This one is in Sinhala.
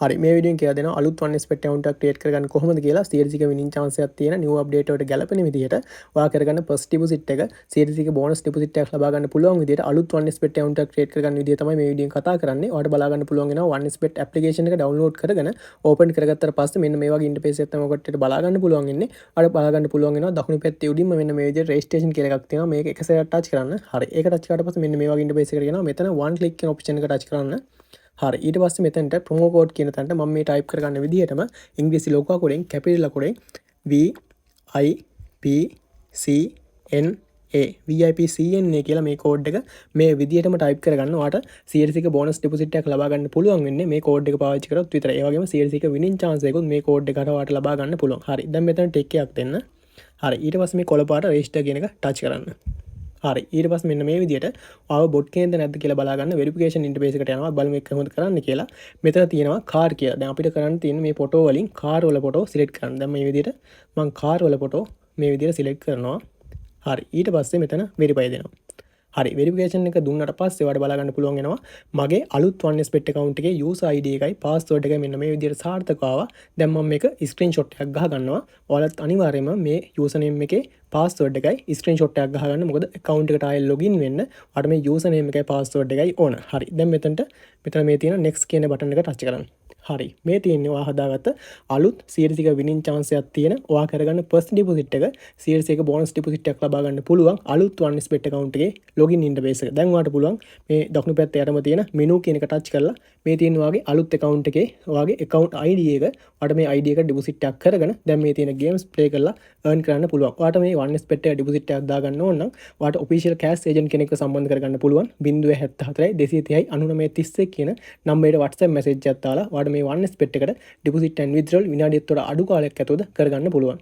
හරි මේ වීඩියෝෙන් කියලා දෙනවා අලුත් one spot account එකක් create කරගන්න කොහොමද කියලා series එක winning chance එකක් තියෙන new update වලට ගැලපෙන විදිහට ඔයා කරගන්න first deposit එක series එක bonus deposit එකක් ලබා ගන්න පුළුවන් විදිහට අලුත් one spot account එකක් create කරගන්න විදිය තමයි මේ වීඩියෝෙන් කතා කරන්නේ. ඔයාලට බලා ගන්න පුළුවන් වෙනවා one spot application එක download කරගෙන open කරගත්තට පස්සේ මෙන්න මේ වගේ interface එකක් තමයි ඔකට බලා ගන්න පුළුවන් ඉන්නේ. ඔයාලට බලා ගන්න පුළුවන් වෙනවා දකුණු පැත්තේ උඩින්ම මෙන්න මේ විදිහට registration කියලා එකක් තියෙනවා. මේක එක සැරයක් touch කරන්න. හරි ඒක touch කරාට පස්සේ මෙන්න මේ වගේ interface එකකට යනවා. මෙතන one click කියන option එක touch කරන්න. හරි ඊට පස්සේ මෙතනට ප්‍රොමෝ කෝඩ් කියන තැනට මම මේ ටයිප් කරගන්න විදිහටම ඉංග්‍රීසි ලෝගෝ අකුරෙන් කැපිටල් අකුරෙන් VIPCNA කියලා මේ කෝඩ් එක මේ විදිහටම ටයිප් කරගන්න. ඔයාලට CLC එක බෝනස් ඩිපොසිට් එකක් ලබා ගන්න පුළුවන් වෙන්නේ මේ කෝඩ් එක පාවිච්චි කරොත් විතරයි. ඒ වගේම CLC එක විනින් chance එකකුත් මේ කෝඩ් එකට ඔයාලට ලබා ගන්න පුළුවන්. හරි දැන් මෙතන ටික් එකක් දෙන්න. හරි ඊට පස්සේ මේ කොළ පාට රෙජිස්ටර් කියන එක ටච් කරන්න. හරි ඊට පස්සේ මෙන්න මේ විදිහට ආව බොට් කේන්ද නැද්ද කියලා බලා ගන්න වෙරිෆිකේෂන් ඉන්ටර්ෆේස් එකට යනවා. බලමු ඒක කොහොමද කරන්න කියලා. මෙතන තියෙනවා කාර් කියලා. දැන් අපිට කරන්න තියෙන්නේ මේ ෆොටෝ වලින් කාර් වල ෆොටෝ සිලෙක්ට් කරන්න. දැන් මේ විදිහට මම කාර් වල ෆොටෝ මේ විදිහට සිලෙක්ට් කරනවා. හරි ඊට පස්සේ මෙතන වෙරිෆයි දෙනවා. හරි වෙරිෆිකේෂන් එක දුන්නට පස්සේ ඔයාලට බලා ගන්න පුළුවන් වෙනවා මගේ අලුත් one spot account එකේ user ID එකයි password එකයි මෙන්න මේ විදිහට සාර්ථකව ආවා. දැන් මම මේක screenshot එකක් ගහ ගන්නවා. ඔයාලත් අනිවාර්යයෙන්ම මේ username එකේ password එකයි screenshot එකක් ගහ ගන්න. මොකද account එකට ආයෙ login වෙන්න ඔයාලට මේ username එකයි password එකයි ඕන. හරි දැන් මෙතන මේ තියෙන next කියන button එක touch කරන්න. හරි මේ තියෙන්නේ ඔයා හදාගත්ත අලුත් CLC එක winning chance එකක් තියෙන ඔයා කරගන්න first deposit එක CLC එක bonus deposit එකක් ලබා ගන්න පුළුවන් අලුත් one spot account එකේ login interface එක. දැන් ඔයාලට පුළුවන් මේ දකුණු පැත්තේ යටම තියෙන menu කියන එක touch කරලා මේ තියෙන ඔයාගේ අලුත් account එකේ ඔයාගේ account ID එක ඔයාලට මේ ID එක deposit එකක් කරගෙන දැන් මේ තියෙන games play කරලා earn කරන්න පුළුවන්. ඔයාලට මේ one spot එක deposit එකක් දාගන්න ඕන නම් ඔයාලට official cash agent කෙනෙක්ව සම්බන්ධ කරගන්න පුළුවන් 074 230 9931 කියන නම්බරයට WhatsApp message එකක් දාලා ඔයාලට මේ one spot එකට deposit and withdrawal විනාඩියක් තොර අඩු කාලයක් ඇතුළත කරගන්න පුළුවන්.